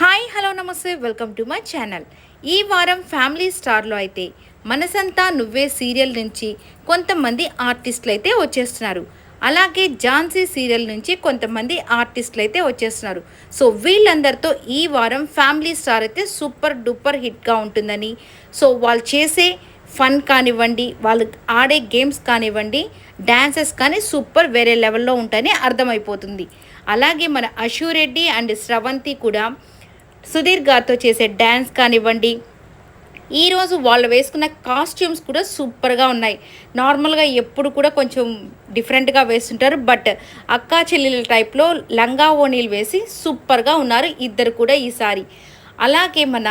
Hi hello నమస్తే welcome to my channel. ఈ వారం ఫ్యామిలీ స్టార్లో అయితే మనసంతా నువ్వే సీరియల్ నుంచి కొంతమంది ఆర్టిస్టులు అయితే వచ్చేస్తున్నారు. అలాగే ఝాన్సీ సీరియల్ నుంచి కొంతమంది ఆర్టిస్టులు అయితే వచ్చేస్తున్నారు. సో వీళ్ళందరితో ఈ వారం ఫ్యామిలీ స్టార్ అయితే సూపర్ డూపర్ హిట్గా ఉంటుందని, సో వాళ్ళు చేసే ఫన్ కానివ్వండి, వాళ్ళు ఆడే గేమ్స్ కానివ్వండి, డ్యాన్సెస్ కానీ సూపర్ వేరే లెవెల్లో ఉంటాయని అర్థమైపోతుంది. అలాగే మన అశురెడ్డి అండ్ స్రవంతి కూడా సుధీర్ గారితో చేసే డ్యాన్స్ కానివ్వండి, ఈరోజు వాళ్ళు వేసుకున్న కాస్ట్యూమ్స్ కూడా సూపర్గా ఉన్నాయి. నార్మల్గా ఎప్పుడు కూడా కొంచెం డిఫరెంట్గా వేస్తుంటారు, బట్ అక్కా చెల్లెల టైప్లో లంగా ఓణీలు వేసి సూపర్గా ఉన్నారు ఇద్దరు కూడా ఈసారి. అలాగే మన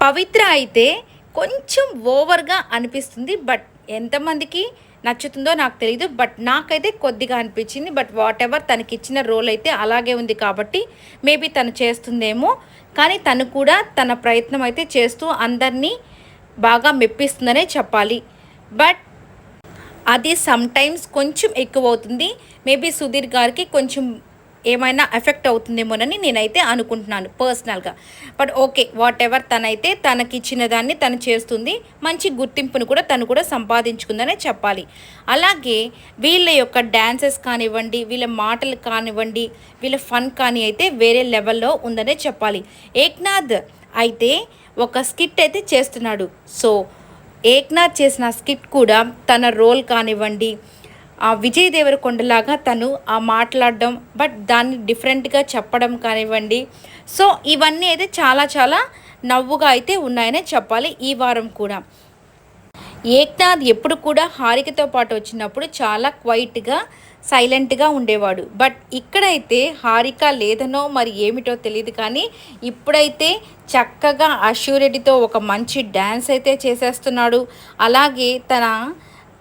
పవిత్ర అయితే కొంచెం ఓవర్గా అనిపిస్తుంది, బట్ ఎంతమందికి నచ్చుతుందో నాకు తెలియదు, బట్ నాకైతే కొద్దిగా అనిపించింది. బట్ వాట్ ఎవర్, తనకి ఇచ్చిన రోల్ అయితే అలాగే ఉంది కాబట్టి మేబీ తను చేస్తుందేమో. కానీ తను కూడా తన ప్రయత్నం అయితే చేస్తూ అందరినీ బాగా మెప్పిస్తుందనే చెప్పాలి. బట్ అది సమ్టైమ్స్ కొంచెం ఎక్కువ అవుతుంది. మేబీ సుధీర్ గారికి కొంచెం ఏమైనా ఎఫెక్ట్ అవుతుందేమోనని నేనైతే అనుకుంటున్నాను పర్సనల్గా. బట్ ఓకే, వాట్ ఎవర్, తనైతే తనకిచ్చిన దాన్ని తను చేస్తుంది. మంచి గుర్తింపును కూడా తను కూడా సంపాదించుకుందనే చెప్పాలి. అలాగే వీళ్ళ యొక్క డ్యాన్సెస్ కానివ్వండి, వీళ్ళ మాటలు కానివ్వండి, వీళ్ళ ఫన్ కానీ అయితే వేరే లెవెల్లో ఉందనే చెప్పాలి. ఏక్నాథ్ అయితే ఒక స్కిట్ అయితే చేస్తున్నాడు. సో ఏక్నాథ్ చేసిన స్కిట్ కూడా తన రోల్ కానివ్వండి, ఆ విజయ్ దేవరకొండలాగా తను ఆ మాట్లాడడం, బట్ దాన్ని డిఫరెంట్గా చెప్పడం కానివ్వండి, సో ఇవన్నీ అయితే చాలా చాలా నవ్వుగా అయితే ఉన్నాయనే చెప్పాలి ఈ వారం కూడా. ఏక్నాథ్ ఎప్పుడు కూడా హారికతో పాటు వచ్చినప్పుడు చాలా క్వైట్గా సైలెంట్గా ఉండేవాడు, బట్ ఇక్కడైతే హారిక లేదనో మరి ఏమిటో తెలియదు, కానీ ఇప్పుడైతే చక్కగా అశురెడ్డితో ఒక మంచి డ్యాన్స్ అయితే చేసేస్తున్నాడు. అలాగే తన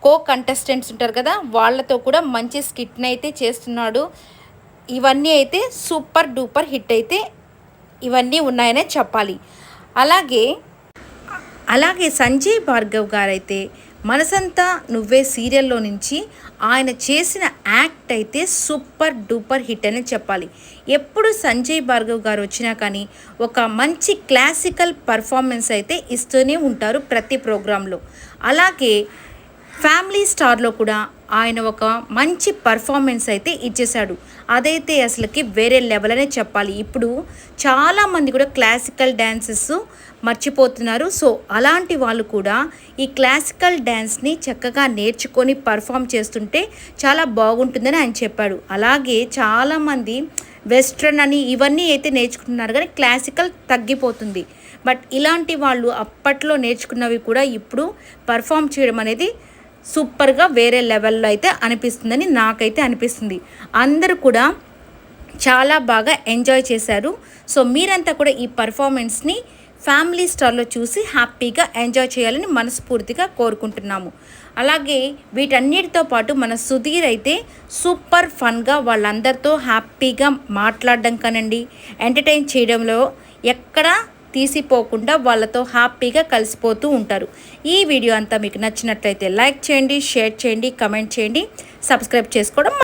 కో కంటెస్టెంట్స్ ఉంటారు కదా, వాళ్ళతో కూడా మంచి స్కిట్ని అయితే చేస్తున్నాడు. ఇవన్నీ అయితే సూపర్ డూపర్ హిట్ అయితే ఇవన్నీ ఉన్నాయనే చెప్పాలి. అలాగే సంజయ్ భార్గవ్ గారైతే మనసంతా నువ్వే సీరియల్లో నుంచి ఆయన చేసిన యాక్ట్ అయితే సూపర్ డూపర్ హిట్ అని చెప్పాలి. ఎప్పుడు సంజయ్ భార్గవ్ గారు వచ్చినా కానీ ఒక మంచి క్లాసికల్ పర్ఫార్మెన్స్ అయితే ఇస్తూనే ఉంటారు ప్రతి ప్రోగ్రాంలో. అలాగే ఫ్యామిలీ స్టార్లో కూడా ఆయన ఒక మంచి పర్ఫార్మెన్స్ అయితే ఇచ్చేశాడు. అదైతే అసలుకి వేరే లెవెల్ అనే చెప్పాలి. ఇప్పుడు చాలామంది కూడా క్లాసికల్ డ్యాన్సెస్ మర్చిపోతున్నారు. సో అలాంటి వాళ్ళు కూడా ఈ క్లాసికల్ డ్యాన్స్ని చక్కగా నేర్చుకొని పర్ఫామ్ చేస్తుంటే చాలా బాగుంటుందని ఆయన చెప్పాడు. అలాగే చాలామంది వెస్ట్రన్ అని ఇవన్నీ అయితే నేర్చుకుంటున్నారు, కానీ క్లాసికల్ తగ్గిపోతుంది. బట్ ఇలాంటి వాళ్ళు అప్పట్లో నేర్చుకున్నవి కూడా ఇప్పుడు పర్ఫామ్ చేయడం అనేది సూపర్గా వేరే లెవెల్లో అయితే అనిపిస్తుందని నాకైతే అనిపిస్తుంది. అందరూ కూడా చాలా బాగా ఎంజాయ్ చేశారు. సో మీరంతా కూడా ఈ పర్ఫార్మెన్స్ని ఫ్యామిలీ స్టార్లో చూసి హ్యాపీగా ఎంజాయ్ చేయాలని మనస్ఫూర్తిగా కోరుకుంటున్నాము. అలాగే వీటన్నిటితో పాటు మన సుధీర్ అయితే సూపర్ ఫన్గా వాళ్ళందరితో హ్యాపీగా మాట్లాడడం కానండి, ఎంటర్టైన్ చేయడంలో ఎక్కడ తీసిపోకుండా వాళ్ళతో హ్యాపీగా కలిసిపోతూ ఉంటారు. ఈ వీడియో అంతా మీకు నచ్చినట్లయితే లైక్ చేయండి, షేర్ చేయండి, కమెంట్ చేయండి, సబ్స్క్రైబ్ చేసుకోవడం